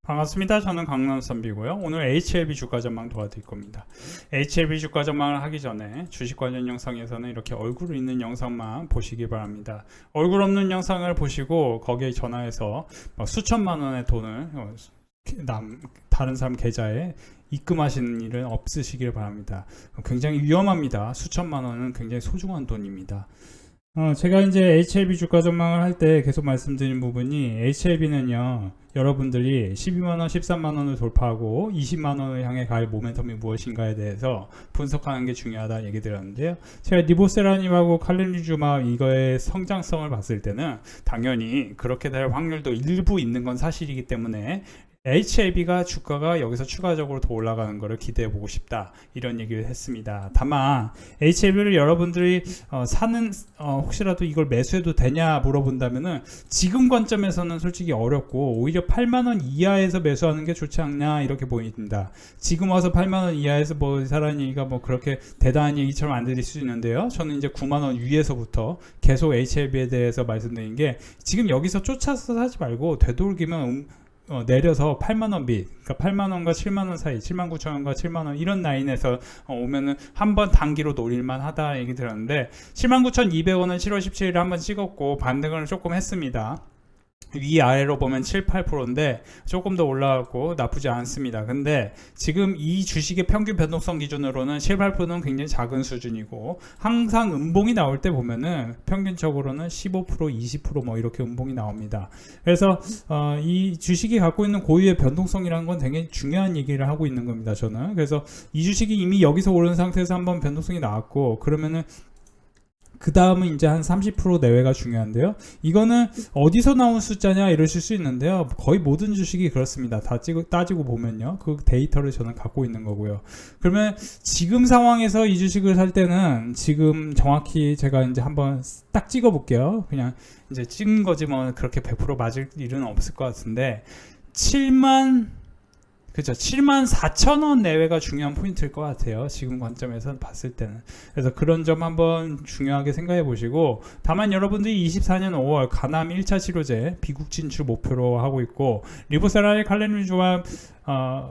반갑습니다. 저는 강남선비고요. 오늘 HLB 주가 전망 도와드릴 겁니다. HLB 주가 전망을 하기 전에 주식 관련 영상에서는 이렇게 얼굴 있는 영상만 보시기 바랍니다. 얼굴 없는 영상을 보시고 거기에 전화해서 수천만 원의 돈을 다른 사람 계좌에 입금하시는 일은 없으시길 바랍니다. 굉장히 위험합니다. 수천만 원은 굉장히 소중한 돈입니다. 제가 이제 HLB 주가 전망을 할 때 계속 말씀드린 부분이 HLB는요 여러분들이 12만원 13만원을 돌파하고 20만원을 향해 갈 모멘텀이 무엇인가에 대해서 분석하는 게 중요하다 얘기 드렸는데요, 제가 리보세라님하고 칼렌리주마 이거의 성장성을 봤을 때는 당연히 그렇게 될 확률도 일부 있는 건 사실이기 때문에 HLB가 주가가 여기서 추가적으로 더 올라가는 것을 기대해 보고 싶다 이런 얘기를 했습니다. 다만 HLB를 여러분들이 혹시라도 이걸 매수해도 되냐 물어본다면은 지금 관점에서는 솔직히 어렵고 오히려 8만원 이하에서 매수하는 게 좋지 않냐 이렇게 보입니다. 지금 와서 8만원 이하에서 뭐 사라는 얘기가 뭐 그렇게 대단한 얘기처럼 안 들릴 수 있는데요, 저는 이제 9만원 위에서부터 계속 HLB에 대해서 말씀드린 게 지금 여기서 쫓아서 사지 말고 되도록이면 내려서 8만원 빚, 그러니까 8만원과 7만원 사이, 7만 9천원과 7만원 이런 라인에서 오면은 한번 단기로 노릴만 하다 얘기 들었는데 79,200원은 7월 17일에 한번 찍었고 반등을 조금 했습니다. 위아래로 보면 7, 8%인데 조금 더 올라가고 나쁘지 않습니다. 근데 지금 이 주식의 평균 변동성 기준으로는 7, 8%는 굉장히 작은 수준이고, 항상 음봉이 나올 때 보면은 평균적으로는 15%, 20% 뭐 이렇게 음봉이 나옵니다. 그래서 이 주식이 갖고 있는 고유의 변동성이라는 건 되게 중요한 얘기를 하고 있는 겁니다, 저는. 그래서 이 주식이 이미 여기서 오른 상태에서 한번 변동성이 나왔고, 그러면은 그 다음은 이제 한 30% 내외가 중요한데요, 이거는 어디서 나온 숫자냐 이러실 수 있는데요, 거의 모든 주식이 그렇습니다. 다 따지고 보면요, 그 데이터를 저는 갖고 있는 거고요. 그러면 지금 상황에서 이 주식을 살 때는 지금 정확히 제가 이제 한번 딱 찍어 볼게요. 그냥 이제 찍은 거지 뭐 그렇게 100% 맞을 일은 없을 것 같은데 74,000원 내외가 중요한 포인트일 것 같아요, 지금 관점에서 봤을 때는. 그래서 그런 점 한번 중요하게 생각해 보시고, 다만 여러분들이 24년 5월 가남 1차 치료제 미국 진출 목표로 하고 있고, 리보세라의 칼렌리주와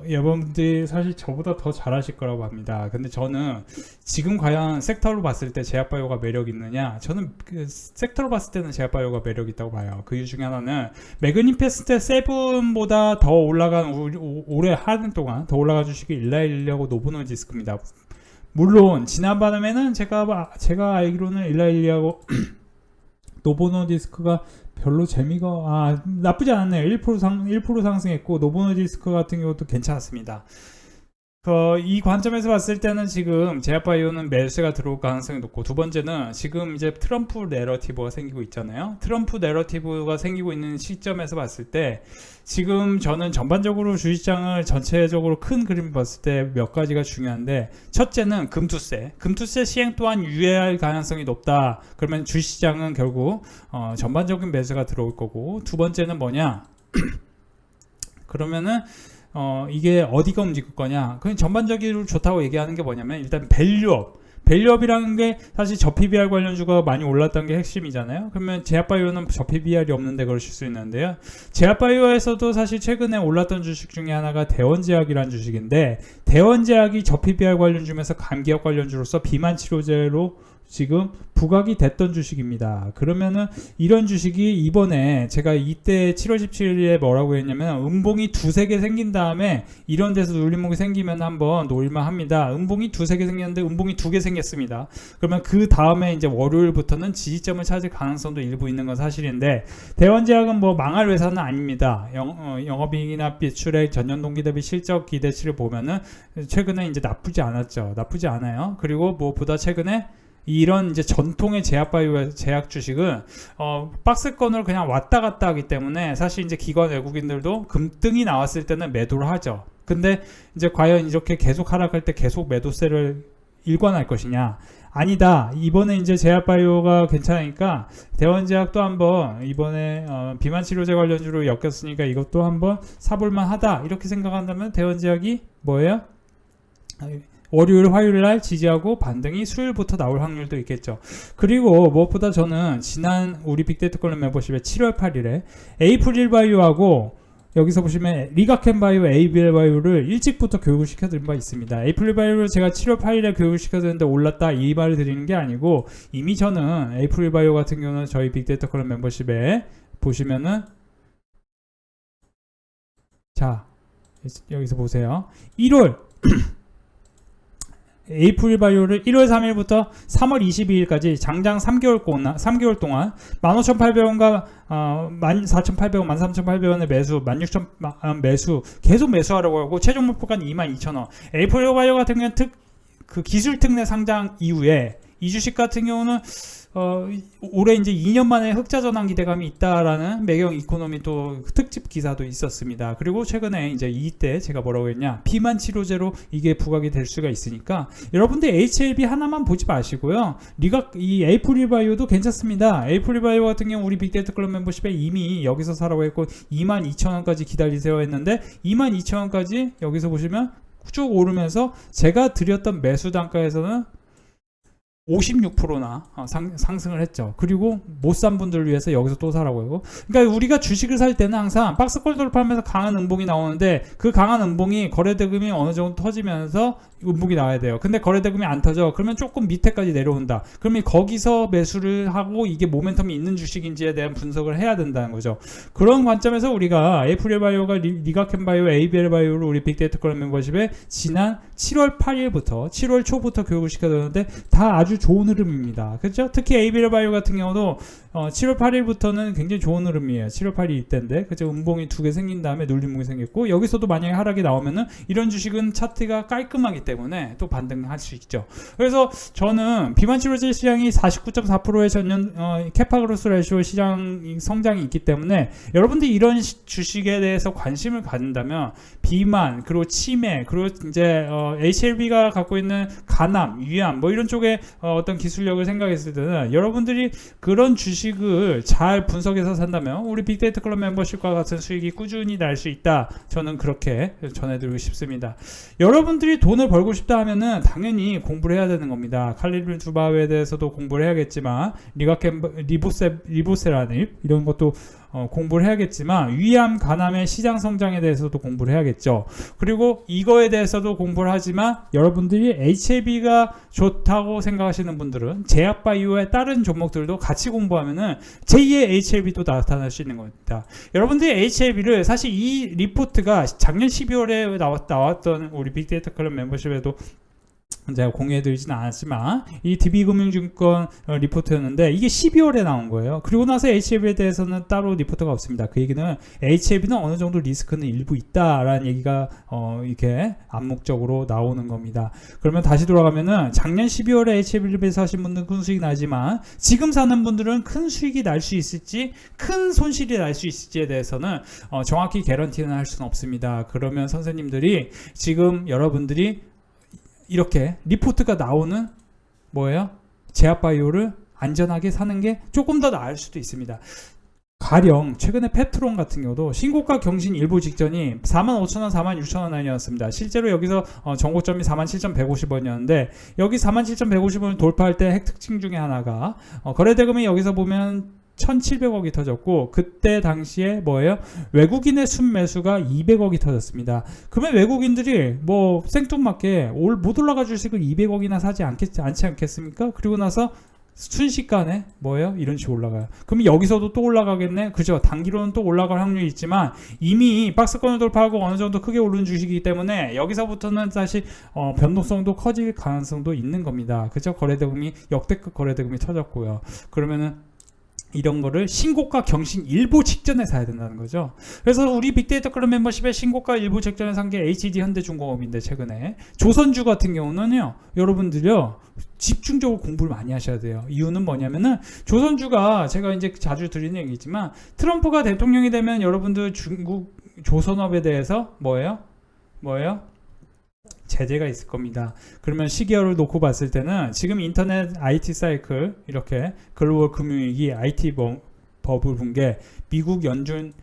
여러분들이 사실 저보다 더 잘하실 거라고 합니다. 근데 저는 지금 과연 섹터로 봤을 때 제약바이오가 매력 있느냐, 저는 섹터로 봤을 때는 제약바이오가 매력 있다고 봐요. 그 이유 중에 하나는 매그니페스트 7보다 더 올라간 올해 하는 동안 더 올라간 주식이 일라일리하고 노보노디스크입니다. 물론 지난밤에는 제가 알기로는 일라일리하고 노보노디스크가 별로 재미가 나쁘지 않았네요. 1% 상승했고 노보노디스크 같은 경우도 괜찮았습니다. 이 관점에서 봤을 때는 지금 제약바이오는 매수가 들어올 가능성이 높고, 두 번째는 지금 이제 트럼프 내러티브가 생기고 있잖아요. 트럼프 내러티브가 생기고 있는 시점에서 봤을 때 지금 저는 전반적으로 주식장을 전체적으로 큰 그림 봤을 때 몇 가지가 중요한데, 첫째는 금투세 시행 또한 유예할 가능성이 높다. 그러면 주식장은 결국 전반적인 매수가 들어올 거고, 두 번째는 뭐냐 그러면은 이게 어디가 움직일 거냐, 그냥 전반적으로 좋다고 얘기하는 게 뭐냐면, 일단 밸류업이라는 게 사실 저 PBR 관련주가 많이 올랐던 게 핵심이잖아요. 그러면 제약바이오는 저 PBR이 없는데 그러실 수 있는데요, 제약바이오에서도 사실 최근에 올랐던 주식 중에 하나가 대원제약이라는 주식인데, 대원제약이 저 PBR 관련주면서 감기약 관련주로서 비만 치료제로 지금 부각이 됐던 주식입니다. 그러면은 이런 주식이 이번에 제가 이때 7월 17일에 뭐라고 했냐면, 음봉이 두세 개 생긴 다음에 이런 데서 눌림목이 생기면 한번 노릴만 합니다. 음봉이 두세 개 생겼는데 음봉이 두 개 생겼습니다. 그러면 그 다음에 이제 월요일부터는 지지점을 찾을 가능성도 일부 있는 건 사실인데, 대원제약은 뭐 망할 회사는 아닙니다. 영업이익이나 비출액, 전년 동기 대비 실적 기대치를 보면은 최근에 이제 나쁘지 않아요. 그리고 무엇보다 최근에 이런 이제 전통의 제약바이오 제약 주식은 박스권으로 그냥 왔다 갔다 하기 때문에 사실 이제 기관 외국인들도 금등이 나왔을 때는 매도를 하죠. 근데 이제 과연 이렇게 계속 하락할 때 계속 매도세를 일관할 것이냐? 아니다. 이번에 이제 제약바이오가 괜찮으니까 대원제약도 한번 이번에 비만 치료제 관련주로 엮였으니까 이것도 한번 사볼만 하다, 이렇게 생각한다면 대원제약이 뭐예요? 월요일, 화요일 날 지지하고 반등이 수요일부터 나올 확률도 있겠죠. 그리고 무엇보다 저는 지난 우리 빅데이터 컬럼 멤버십에 7월 8일에 에이프릴바이오하고 여기서 보시면 리가켄바이오, 에이블바이오를 일찍부터 교육을 시켜드린 바 있습니다. 에이프릴바이오를 제가 7월 8일에 교육을 시켜드렸는데 올랐다 이 말을 드리는 게 아니고, 이미 저는 에이프릴바이오 같은 경우는 저희 빅데이터 클럽 멤버십에 보시면은, 자 여기서 보세요. 1월 에이프릴바이오를 1월 3일부터 3월 22일까지 장장 3개월 동안 15,800원과 14,800원, 13,800원의 매수, 16,000원 매수 계속 매수하라고 하고, 최종 목표가는 22,000원. 에이프릴바이오 같은 경우는 그 기술 특례 상장 이후에 이 주식 같은 경우는 올해 이제 2년 만에 흑자 전환 기대감이 있다라는 매경 이코노미 또 특집 기사도 있었습니다. 그리고 최근에 이제 이때 제가 뭐라고 했냐, 비만 치료제로 이게 부각이 될 수가 있으니까 여러분들 HLB 하나만 보지 마시고요. 이 에이프릴바이오도 괜찮습니다. 에이프릴바이오 같은 경우 우리 빅데이터 클럽 멤버십에 이미 여기서 사라고 했고 22,000원까지 기다리세요 했는데 22,000원까지 여기서 보시면 쭉 오르면서 제가 드렸던 매수 단가에서는 56%나 상승을 했죠. 그리고 못 산 분들을 위해서 여기서 또 사라고 하고, 그러니까 우리가 주식을 살 때는 항상 박스권 돌파하면서 강한 음봉이 나오는데, 그 강한 음봉이 거래대금이 어느 정도 터지면서 음봉이 나와야 돼요. 근데 거래대금이 안 터져. 그러면 조금 밑에까지 내려온다. 그러면 거기서 매수를 하고 이게 모멘텀이 있는 주식인지에 대한 분석을 해야 된다는 거죠. 그런 관점에서 우리가 에이프릴바이오가 리가켄바이오, 에이벨바이오를 우리 빅데이터 클럽 멤버십에 지난 7월 8일부터 7월 초부터 교육을 시켜줬는데 다 아주 좋은 흐름입니다. 그렇죠? 특히 에이벨바이오 같은 경우도 7월 8일부터는 굉장히 좋은 흐름이에요. 7월 8일 이때인데, 그죠? 음봉이 두 개 생긴 다음에 눌림목이 생겼고, 여기서도 만약에 하락이 나오면은 이런 주식은 차트가 깔끔하기 때문에 또 반등할 수 있죠. 그래서 저는 비만 치료제 시장이 49.4%의 전년 캐파그로스 레시오 시장 성장이 있기 때문에 여러분들이 이런 주식에 대해서 관심을 갖는다면 비만, 그리고 치매, 그리고 이제 HLB가 갖고 있는 간암, 위암 뭐 이런 쪽에 어떤 기술력을 생각했을 때는 여러분들이 그런 주식을 잘 분석해서 산다면 우리 빅데이터 클럽 멤버십과 같은 수익이 꾸준히 날 수 있다. 저는 그렇게 전해드리고 싶습니다. 여러분들이 돈을 벌고 싶다 하면은 당연히 공부를 해야 되는 겁니다. 칼리룰 주바에 대해서도 공부를 해야겠지만, 리보세라닙 이런 것도 공부를 해야겠지만, 위암, 간암의 시장 성장에 대해서도 공부를 해야겠죠. 그리고 이거에 대해서도 공부를 하지만 여러분들이 HLB가 좋다고 생각하시는 분들은 제약바이오의 다른 종목들도 같이 공부하면은 제2의 HLB도 나타날 수 있는 겁니다. 여러분들이 HLB를 사실 이 리포트가 작년 12월에 나왔던 우리 빅데이터 클럽 멤버십에도 제가 공유해드리진 않았지만 이 DB금융증권 리포트였는데 이게 12월에 나온 거예요. 그리고 나서 HLB에 대해서는 따로 리포트가 없습니다. 그 얘기는 HLB는 어느 정도 리스크는 일부 있다라는 얘기가 이렇게 암묵적으로 나오는 겁니다. 그러면 다시 돌아가면은 작년 12월에 HLB를 사신 분들은 큰 수익이 나지만 지금 사는 분들은 큰 수익이 날 수 있을지 큰 손실이 날 수 있을지에 대해서는 정확히 개런티는 할 수는 없습니다. 그러면 선생님들이 지금 여러분들이 이렇게 리포트가 나오는 뭐예요? 제약바이오를 안전하게 사는 게 조금 더 나을 수도 있습니다. 가령 최근에 페트론 같은 경우도 신고가 경신 일보 직전이 45,000원, 46,000원 아니었습니다. 실제로 여기서 정고점이 47,150원이었는데 여기 47,150원을 돌파할 때 핵 특징 중에 하나가 거래대금이 여기서 보면 1,700억이 터졌고, 그때 당시에 뭐예요? 외국인의 순매수가 200억이 터졌습니다. 그러면 외국인들이 뭐 생뚱맞게 못 올라가 주식을 200억이나 사지 않지 않겠습니까? 그리고 나서 순식간에 뭐예요? 이런 식으로 올라가요. 그럼 여기서도 또 올라가겠네? 그죠? 단기로는 또 올라갈 확률이 있지만 이미 박스권을 돌파하고 어느 정도 크게 오른 주식이기 때문에 여기서부터는 사실 변동성도 커질 가능성도 있는 겁니다. 그죠? 거래대금이 역대급 거래대금이 터졌고요. 그러면은 이런 거를 신고가 경신 일보 직전에 사야 된다는 거죠. 그래서 우리 빅데이터 클럽 멤버십에 신고가 일보 직전에 산 게 HD 현대중공업인데, 최근에 조선주 같은 경우는요, 여러분들요 집중적으로 공부를 많이 하셔야 돼요. 이유는 뭐냐면은 조선주가 제가 이제 자주 드리는 얘기지만 트럼프가 대통령이 되면 여러분들 중국 조선업에 대해서 뭐예요? 제재가 있을 겁니다. 그러면 시기열을 놓고 봤을 때는 지금 인터넷 IT 사이클, 이렇게 글로벌 금융위기, IT 버블 붕괴, 미국 연준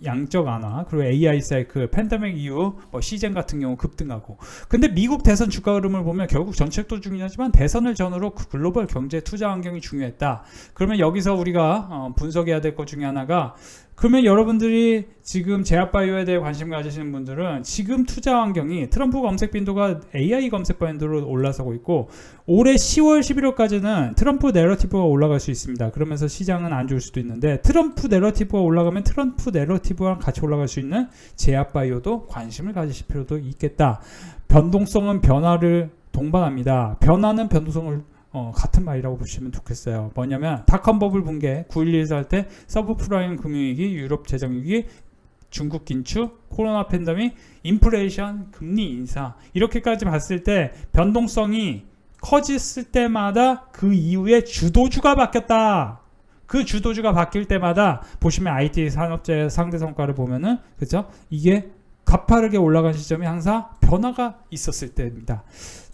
양적 완화, 그리고 AI 사이클, 팬데믹 이후 시젠 같은 경우 급등하고. 근데 미국 대선 주가 흐름을 보면 결국 정책도 중요하지만 대선을 전후로 글로벌 경제 투자 환경이 중요했다. 그러면 여기서 우리가 분석해야 될 것 중에 하나가 그러면 여러분들이 지금 제약바이오에 대해 관심 가지시는 분들은 지금 투자 환경이 트럼프 검색 빈도가 AI 검색 빈도로 올라서고 있고 올해 10월 11월까지는 트럼프 내러티브가 올라갈 수 있습니다. 그러면서 시장은 안 좋을 수도 있는데 트럼프 내러티브가 올라가면 트럼프 내러티브랑 같이 올라갈 수 있는 제약바이오도 관심을 가지실 필요도 있겠다. 변동성은 변화를 동반합니다. 변화는 변동성을 같은 말이라고 보시면 좋겠어요. 뭐냐면 닷컴 버블 붕괴 9.11 할 때 서브프라임 금융위기, 유럽 재정위기, 중국 긴축, 코로나 팬데믹, 인플레이션, 금리 인상 이렇게까지 봤을 때 변동성이 커졌을 때마다 그 이후에 주도주가 바뀌었다. 그 주도주가 바뀔 때마다 보시면 IT 산업재 상대 성과를 보면은 그죠? 이게 가파르게 올라간 시점이 항상 변화가 있었을 때입니다.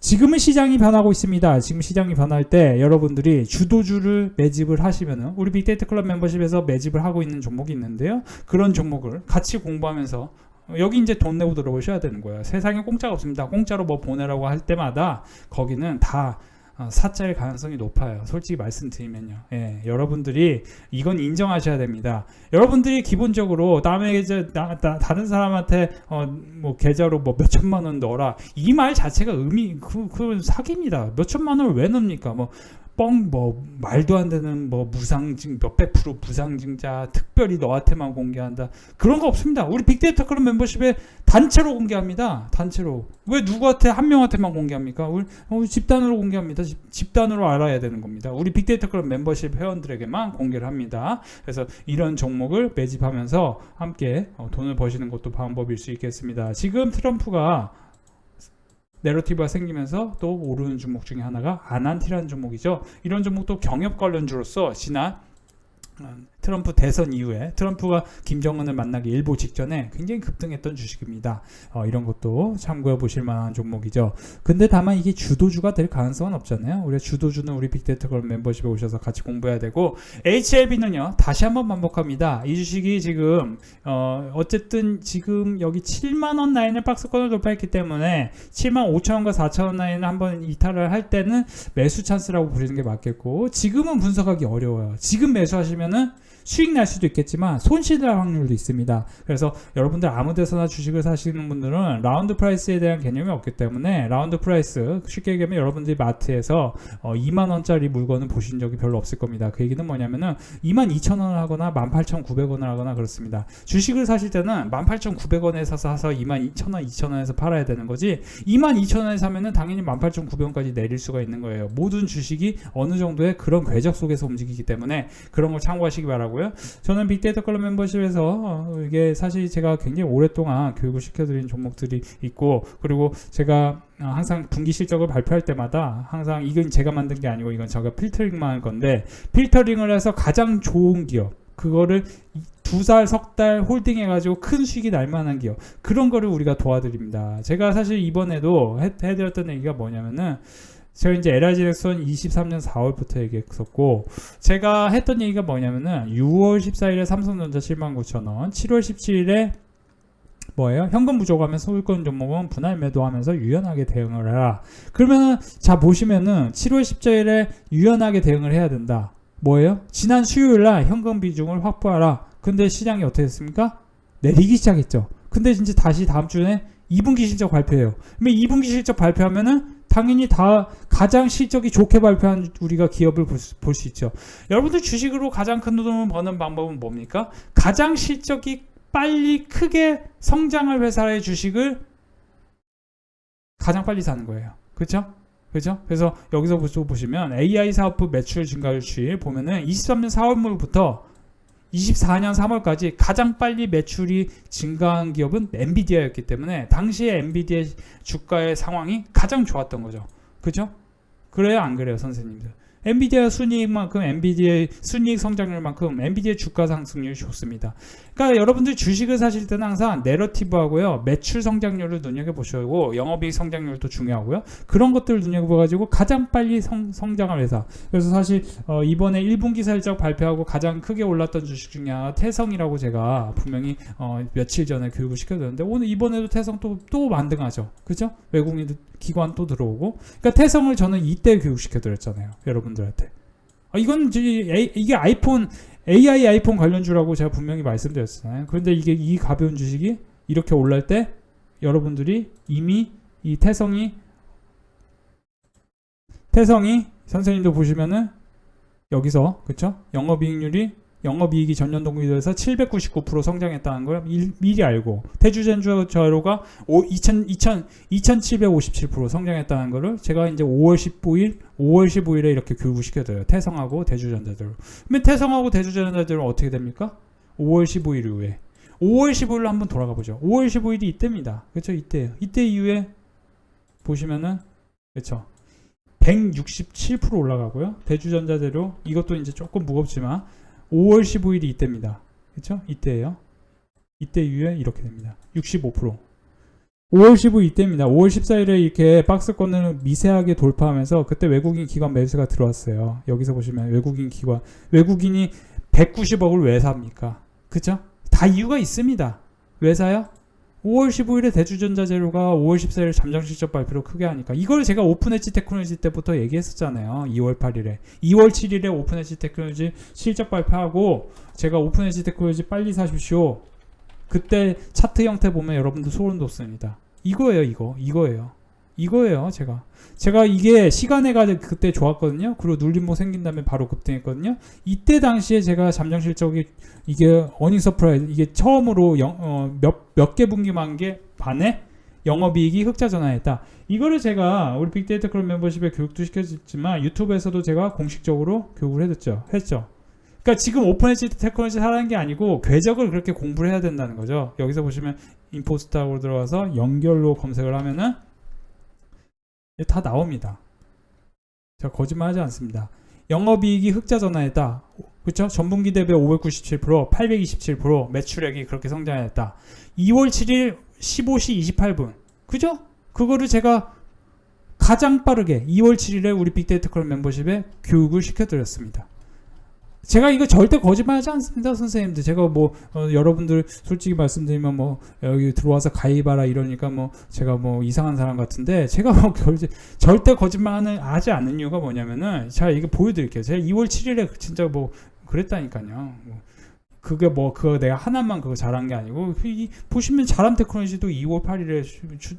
지금은 시장이 변하고 있습니다. 지금 시장이 변할 때 여러분들이 주도주를 매집을 하시면은 우리 빅데이터 클럽 멤버십에서 매집을 하고 있는 종목이 있는데요. 그런 종목을 같이 공부하면서 여기 이제 돈 내고 들어오셔야 되는 거예요. 세상에 공짜가 없습니다. 공짜로 뭐 보내라고 할 때마다 거기는 다 사짜일 가능성이 높아요. 솔직히 말씀드리면요. 예, 여러분들이 이건 인정하셔야 됩니다. 여러분들이 기본적으로 남에게 다른 사람한테 뭐 계좌로 뭐 몇천만 원 넣어라 이 말 자체가 그 사기입니다. 몇천만 원을 왜 넣습니까? 뭐 말도 안 되는 뭐 무상증 몇백 프로 무상증자 특별히 너한테만 공개한다 그런 거 없습니다. 우리 빅데이터 클럽 멤버십에 단체로 공개합니다. 단체로 왜 누구한테 한 명한테만 공개합니까? 우리 집단으로 공개합니다. 집단으로 알아야 되는 겁니다. 우리 빅데이터 클럽 멤버십 회원들에게만 공개를 합니다. 그래서 이런 종목을 매집하면서 함께 돈을 버시는 것도 방법일 수 있겠습니다. 지금 트럼프가 내러티브가 생기면서 또 오르는 종목 중에 하나가 아난티라는 종목이죠. 이런 종목도 경협 관련주로서 지난 트럼프 대선 이후에 트럼프가 김정은을 만나기 일보 직전에 굉장히 급등했던 주식입니다. 이런 것도 참고해 보실 만한 종목이죠. 근데 다만 이게 주도주가 될 가능성은 없잖아요. 우리 주도주는 우리 빅데이터 클럽 멤버십에 오셔서 같이 공부해야 되고 HLB는요. 다시 한번 반복합니다. 이 주식이 지금 어쨌든 지금 여기 7만원 라인을 박스권을 돌파했기 때문에 75,000원과 4,000원 라인을 한번 이탈을 할 때는 매수 찬스라고 보시는 게 맞겠고 지금은 분석하기 어려워요. 지금 매수하시면은 수익 날 수도 있겠지만 손실 날 확률도 있습니다. 그래서 여러분들 아무 데서나 주식을 사시는 분들은 라운드 프라이스에 대한 개념이 없기 때문에 라운드 프라이스 쉽게 얘기하면 여러분들이 마트에서 2만원짜리 물건을 보신 적이 별로 없을 겁니다. 그 얘기는 뭐냐면은 22,000원을 하거나 18,900원을 하거나 그렇습니다. 주식을 사실 때는 18,900원에서 사서 22,000원, 2,000원에서 팔아야 되는 거지 22,000원에 사면은 당연히 18,900원까지 내릴 수가 있는 거예요. 모든 주식이 어느 정도의 그런 궤적 속에서 움직이기 때문에 그런 걸 참고하시기 바라고 저는 빅데이터 클럽 멤버십에서 이게 사실 제가 굉장히 오랫동안 교육을 시켜드린 종목들이 있고 그리고 제가 항상 분기 실적을 발표할 때마다 항상 이건 제가 만든 게 아니고 이건 제가 필터링만 할 건데 필터링을 해서 가장 좋은 기업 그거를 2달, 석 달 홀딩 해가지고 큰 수익이 날 만한 기업 그런 거를 우리가 도와드립니다. 제가 사실 이번에도 해드렸던 얘기가 뭐냐면은 제가 이제 LIG넥슨 23년 4월부터 얘기했었고 제가 했던 얘기가 뭐냐면은 6월 14일에 삼성전자 79,000원 7월 17일에 뭐예요? 현금 부족하면 소유권 종목은 분할 매도하면서 유연하게 대응을 해라. 그러면은 자 보시면은 7월 14일에 유연하게 대응을 해야 된다. 뭐예요? 지난 수요일날 현금 비중을 확보하라. 근데 시장이 어떻게 됐습니까? 내리기 시작했죠. 근데 이제 다시 다음 주에 2분기 실적 발표해요. 그러면 2분기 실적 발표하면은 당연히 다 가장 실적이 좋게 발표한 우리가 기업을 볼 수 있죠. 여러분들 주식으로 가장 큰 돈을 버는 방법은 뭡니까? 가장 실적이 빨리 크게 성장할 회사의 주식을 가장 빨리 사는 거예요. 그렇죠? 그죠? 그래서 여기서 보시면 AI 사업부 매출 증가율치 보면은 23년 4월부터 24년 3월까지 가장 빨리 매출이 증가한 기업은 엔비디아였기 때문에 당시에 엔비디아 주가의 상황이 가장 좋았던 거죠. 그죠? 그래요? 안 그래요? 선생님들? 엔비디아 순이익만큼 엔비디아 순이익 성장률만큼 엔비디아 주가 상승률이 좋습니다. 그러니까 여러분들 주식을 사실 때는 항상 내러티브하고요 매출 성장률을 눈여겨보시고 영업이익 성장률도 중요하고요 그런 것들을 눈여겨봐가지고 가장 빨리 성장할 회사. 그래서 사실 이번에 1분기 실적 발표하고 가장 크게 올랐던 주식 중에 하나 태성이라고 제가 분명히 며칠 전에 교육을 시켜줬는데 오늘 이번에도 태성 또 만등하죠. 그죠? 외국인 기관 또 들어오고 그러니까 태성을 저는 이때 교육시켜드렸잖아요. 여러분들한테 이건 이게 아이폰 AI 아이폰 관련주라고 제가 분명히 말씀드렸잖아요. 그런데 이게 이 가벼운 주식이 이렇게 올랄 때 여러분들이 이미 이 태성이 선생님도 보시면은 여기서 그쵸? 영업이익이 전년 동기 대비해서 799% 성장했다는 걸 미리 알고 대주전자료가 2757% 성장했다는 거를 제가 이제 5월 15일에 이렇게 교육을 시켜드려요. 태성하고 대주전자료로. 그러면 태성하고 대주전자료는 어떻게 됩니까? 5월 15일 이후에 5월 15일로 한번 돌아가 보죠. 5월 15일이 이때입니다. 그렇죠? 이때예요. 이때 이후에 보시면은 그렇죠? 167% 올라가고요. 대주전자재료 이것도 이제 조금 무겁지만 5월 15일이 이때입니다. 그렇죠? 이때예요. 이때 이후에 이렇게 됩니다. 65%. 5월 15일 이때입니다. 5월 14일에 이렇게 박스권을 미세하게 돌파하면서 그때 외국인 기관 매수가 들어왔어요. 여기서 보시면 외국인이 190억을 왜 삽니까? 그렇죠? 다 이유가 있습니다. 왜 사요? 5월 15일에 대주전자재료가 5월 14일 잠정 실적 발표를 크게 하니까 이걸 제가 오픈엣지 테크놀로지 때부터 얘기했었잖아요. 2월 8일에 2월 7일에 오픈엣지 테크놀로지 실적 발표하고 제가 오픈엣지 테크놀로지 빨리 사십시오. 그때 차트 형태 보면 여러분들 소름 돋습니다. 이거예요. 제가 이게 시간에가 그때 좋았거든요. 그리고 눌림목 생긴 다음에 바로 급등했거든요. 이때 당시에 제가 잠정 실적이 이게 어닝 서프라이즈 이게 처음으로 몇 개 분기만 게 반에 영업이익이 흑자 전환했다. 이거를 제가 우리 빅데이터 클럽 멤버십에 교육도 시켜줬지만 유튜브에서도 제가 공식적으로 교육을 했죠. 그러니까 지금 오픈엣지 테크놀로지 하라는 게 아니고 궤적을 그렇게 공부를 해야 된다는 거죠. 여기서 보시면 인포스타로 들어가서 연결로 검색을 하면은 다 나옵니다. 제가 거짓말하지 않습니다. 영업이익이 흑자 전환했다. 그렇죠? 전분기 대비 597%, 827% 매출액이 그렇게 성장했다. 2월 7일 15시 28분. 그죠? 그거를 제가 가장 빠르게 2월 7일에 우리 빅데이터 클럽 멤버십에 교육을 시켜드렸습니다. 제가 이거 절대 거짓말하지 않습니다, 선생님들. 제가 뭐 여러분들 솔직히 말씀드리면 뭐 여기 들어와서 가입하라 이러니까 뭐 제가 뭐 이상한 사람 같은데 제가 뭐 절대 거짓말을 하지 않는 이유가 뭐냐면은 제가 이거 보여드릴게요. 제가 2월 7일에 진짜 뭐 그랬다니까요. 그거 내가 하나만 그거 잘한 게 아니고 보시면 자람 테크놀로지도 2월 8일에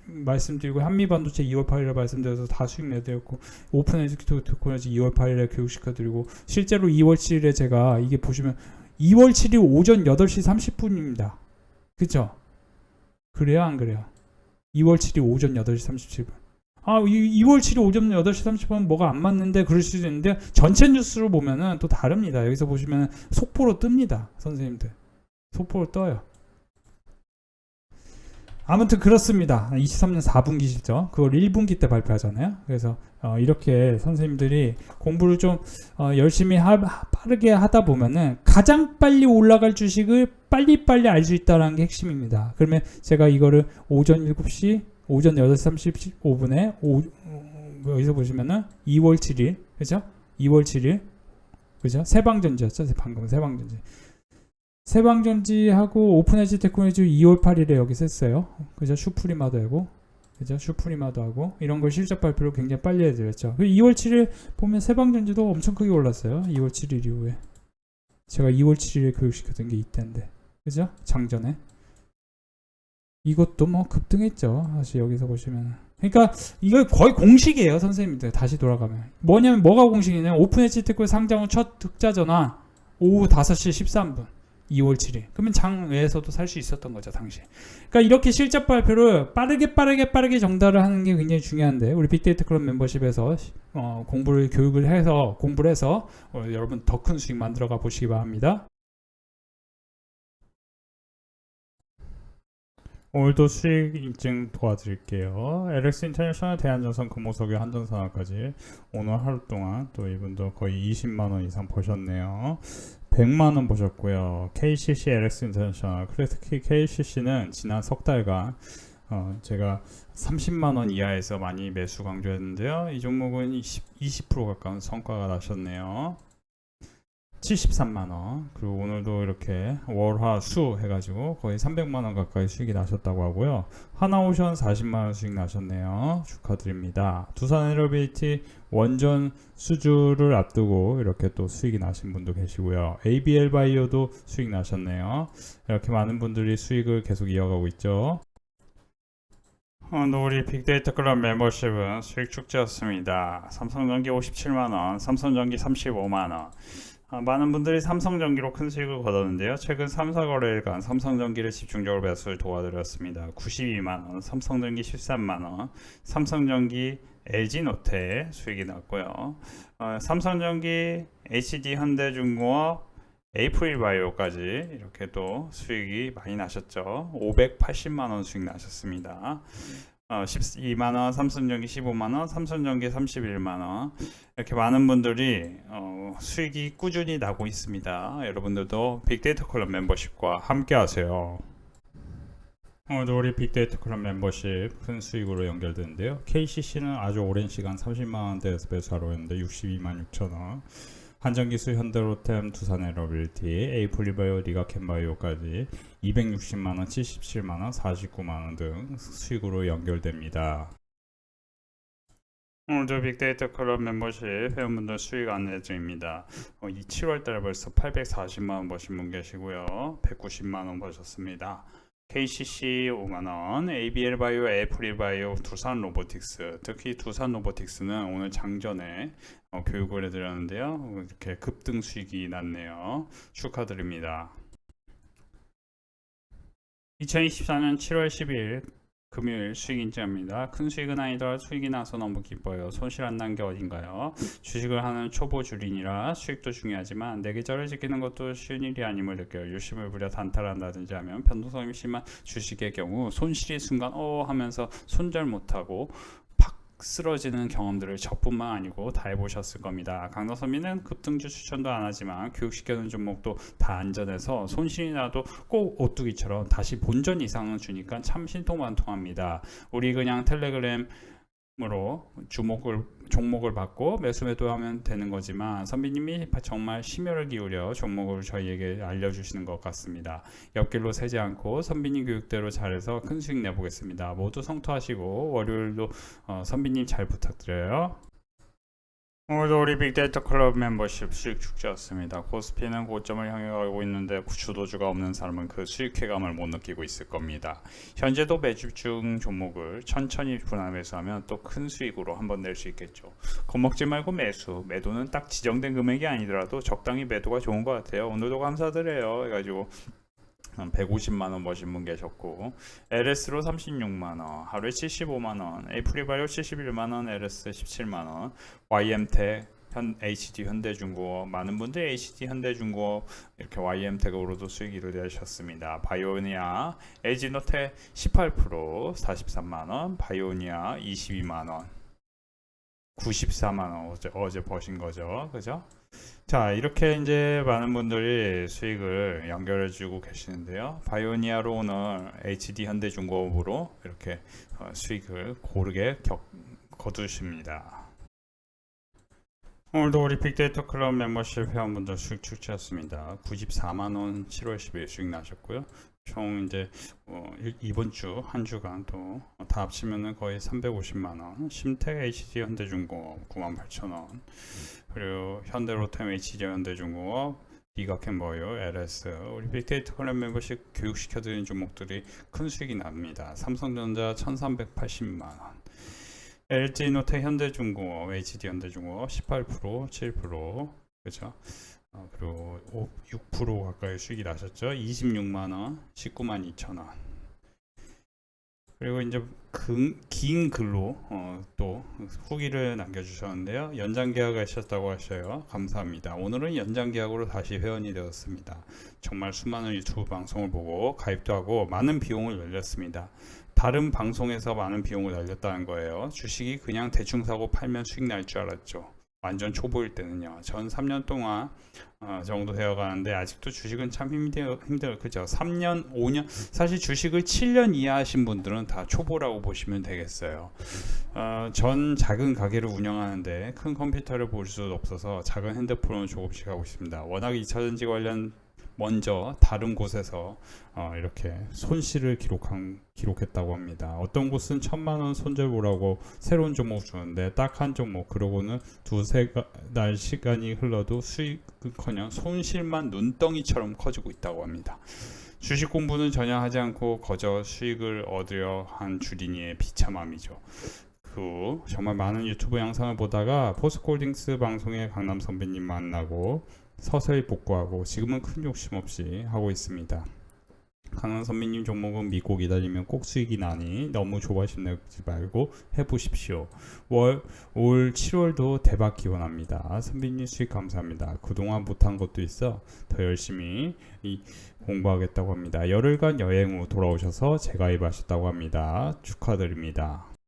말씀드리고 한미반도체 2월 8일에 말씀드려서 다 수익 내드렸고 오픈 에듀케이터 테크놀로지 2월 8일에 교육시켜드리고 실제로 2월 7일에 제가 이게 보시면 2월 7일 오전 8시 30분입니다. 그쵸? 그래요 안 그래요? 2월 7일 오전 8시 37분 2월 7일 오전 8시 30분 뭐가 안 맞는데 그럴 수도 있는데 전체 뉴스로 보면은 또 다릅니다. 여기서 보시면 속보로 뜹니다. 선생님들. 속보로 떠요. 아무튼 그렇습니다. 23년 4분기 실적 그걸 1분기 때 발표하잖아요. 그래서 이렇게 선생님들이 공부를 좀 열심히 빠르게 하다 보면은 가장 빨리 올라갈 주식을 빨리빨리 알 수 있다는 게 핵심입니다. 그러면 제가 이거를 오전 8시 35분에 여기서 보시면은 2월 7일 그죠? 2월 7일 그죠? 세방전지였죠? 방금 세방전지하고 오픈엣지 테크놀로지 2월 8일에 여기 썼어요. 그죠? 슈프리마도하고 그죠? 슈프리마도하고 이런 걸 실적 발표를 굉장히 빨리 해드렸죠. 2월 7일 보면 세방전지도 엄청 크게 올랐어요. 2월 7일 이후에 제가 2월 7일에 교육시켰던 게 이때인데 그죠? 장전에 이것도 뭐 급등했죠. 사실 여기서 보시면. 그러니까 이거 거의 공식이에요, 선생님들. 다시 돌아가면. 뭐가 공식이냐면 오픈엣지 테크놀로지 상장 후 첫 흑자 전환 오후 5시 13분 2월 7일. 그러면 장외에서도 살 수 있었던 거죠, 당시. 그러니까 이렇게 실적 발표를 빠르게 전달을 하는 게 굉장히 중요한데 우리 빅데이터 클럽 멤버십에서 공부를 해서 여러분 더 큰 수익 만들어가 보시기 바랍니다. 오늘도 수익 인증 도와드릴게요. LX 인터내셔널 대한전선 금호석유 한전산업까지 오늘 하루 동안 또 이분도 거의 20만원 이상 버셨네요. 100만원 버셨고요. KCC LX 인터내셔널 특히 KCC는 지난 석 달간 제가 30만원 이하에서 많이 매수 강조했는데요. 이 종목은 20% 가까운 성과가 나셨네요. 73만원. 그리고 오늘도 이렇게 월화수 해가지고 거의 300만원 가까이 수익이 나셨다고 하고요. 하나오션 40만원 수익 나셨네요. 축하드립니다. 두산 에너빌리티 원전 수주를 앞두고 이렇게 또 수익이 나신 분도 계시고요. ABL 바이오도 수익 나셨네요. 이렇게 많은 분들이 수익을 계속 이어가고 있죠. 오늘 우리 빅데이터 클럽 멤버십은 수익 축제였습니다. 삼성전기 57만원, 삼성전기 35만원. 많은 분들이 삼성전기로 큰 수익을 거뒀는데요. 최근 3, 4거래일간 삼성전기를 집중적으로 매수를 도와드렸습니다. 92만원, 삼성전기 13만원, 삼성전기 LG노트에 수익이 났고요. 삼성전기, HD 현대중공업, 에이프릴바이오까지 이렇게 또 수익이 많이 나셨죠. 580만원 수익 나셨습니다. 12만원, 삼성전기 15만원, 삼성전기 31만원. 이렇게 많은 분들이 수익이 꾸준히 나고 있습니다. 여러분들도 빅데이터 클럽 멤버십과 함께 하세요. 오늘도 우리 빅데이터 클럽 멤버십 큰 수익으로 연결되는데요. KCC는 아주 오랜 시간 30만원대에서 매수하러 했는데 62만 6천원. 한전기술, 현대로템, 두산에너빌리티, 에이프릴바이오, 리가캔바이오까지 260만원, 77만원, 49만원 등 수익으로 연결됩니다. 오늘도 빅데이터 클럽 멤버십 회원분들 수익 안내 중입니다. 이 7월달에 벌써 840만원 버신 분 계시고요. 190만원 버셨습니다. KCC 5만원, ABL 바이오, 에프릴 바이오, 두산 로보틱스. 특히 두산 로보틱스는 오늘 장전에 교육을 해드렸는데요. 이렇게 급등 수익이 났네요. 축하드립니다. 2024년 7월 10일 금요일 수익 인증합니다. 큰 수익은 아니더라도 수익이 나서 너무 기뻐요. 손실 안 난 게 어딘가요? 주식을 하는 초보 주린이라 수익도 중요하지만 내 계절을 지키는 것도 쉬운 일이 아님을 느껴요. 유심을 부려 단타한다든지 하면 변동성이 심한 주식의 경우 손실이 순간 하면서 손절 못하고 팍 쓰러지는 경험들을 저뿐만 아니고 다 해보셨을 겁니다. 강덕선미는 급등주 추천도 안 하지만 교육시켜놓은 종목도 다 안전해서 손실이 나도 꼭 오뚜기처럼 다시 본전 이상은 주니까 참 신통만통합니다. 우리 그냥 텔레그램으로 종목을 받고 매수 매도하면 되는 거지만 선비님이 정말 심혈을 기울여 종목을 저희에게 알려주시는 것 같습니다. 옆길로 새지 않고 선비님 교육대로 잘해서 큰 수익 내보겠습니다. 모두 성투하시고 월요일도 선비님 잘 부탁드려요. 오늘도 우리 빅데이터 클럽 멤버십 수익 축제였습니다. 코스피는 고점을 향해 가고 있는데 주도주가 없는 사람은 그 수익 쾌감을 못 느끼고 있을 겁니다. 현재도 매집 중 종목을 천천히 분할 매수하면 또 큰 수익으로 한번 낼 수 있겠죠. 겁먹지 말고 매도는 딱 지정된 금액이 아니더라도 적당히 매도가 좋은 것 같아요. 오늘도 감사드려요 해가지고 150만원 버신 분 계셨고, LS로 36만원, 하루에 75만원, 에이프릴바이오 71만원, LS 17만원, YM텍, HD 현대중공업, 많은 분들이 HD 현대중공업 이렇게 YM텍으로도 수익을 내셨습니다. 바이오니아, LG노텍 18% 43만원, 바이오니아 22만원, 94만원 어제 버신 거죠. 그죠? 자, 이렇게 이제 많은 분들이 수익을 연결해 주고 계시는데요. 바이오니아로 오늘 HD 현대중공업으로 이렇게 수익을 고르게 거두십니다. 오늘도 우리 빅데이터 클럽 멤버십 회원분들 수익 축제였습니다. 94만원 7월 10일 수익 나셨고요. 총 이제 이번 주 한 주간 또 다 합치면은 거의 350만원, 심텍 HD 현대중공업 98,000원, 그리고 현대로템 HD 현대중공업, 리가캔바이오, LS, 우리 빅데이터 클럽 멤버십 교육시켜드리는 종목들이 큰 수익이 납니다. 삼성전자 1380만원, LG노텍 현대중공업, HD 현대중공업 18%, 7%, 그죠? 그리고 6% 가까이 수익이 나셨죠. 26만원, 19만 2천원. 그리고 이제 긴 글로 또 후기를 남겨주셨는데요. 연장 계약하셨다고 하셔요. 감사합니다. 오늘은 연장 계약으로 다시 회원이 되었습니다. 정말 수많은 유튜브 방송을 보고 가입도 하고 많은 비용을 날렸습니다. 다른 방송에서 많은 비용을 날렸다는 거예요. 주식이 그냥 대충 사고 팔면 수익 날 줄 알았죠. 완전 초보일 때는요. 전 3년 동안 정도 되어 가는데 아직도 주식은 참 힘들어요. 그죠? 3년, 5년, 사실 주식을 7년 이하 하신 분들은 다 초보라고 보시면 되겠어요. 전 작은 가게를 운영하는데 큰 컴퓨터를 볼 수 없어서 작은 핸드폰을 조금씩 하고 있습니다. 워낙 2차전지 관련 먼저 다른 곳에서 이렇게 손실을 기록했다고 합니다. 어떤 곳은 1,000만 원 손절보라고 새로운 종목 주는데 딱 한 종목, 그러고는 두세 달 시간이 흘러도 수익은커녕 손실만 눈덩이처럼 커지고 있다고 합니다. 주식 공부는 전혀 하지 않고 거저 수익을 얻으려 한 주린이의 비참함이죠. 정말 많은 유튜브 영상을 보다가 포스코홀딩스 방송에 강남 선배님 만나고 서서히 복구하고 지금은 큰 욕심 없이 하고 있습니다. 강남 선배님 종목은 믿고 기다리면 꼭 수익이 나니 너무 조바심 내지 말고 해보십시오. 올 7월도 대박 기원합니다. 선배님 수익 감사합니다. 그동안 못한 것도 있어 더 열심히 공부하겠다고 합니다. 열흘간 여행 후 돌아오셔서 재가입하셨다고 합니다. 축하드립니다.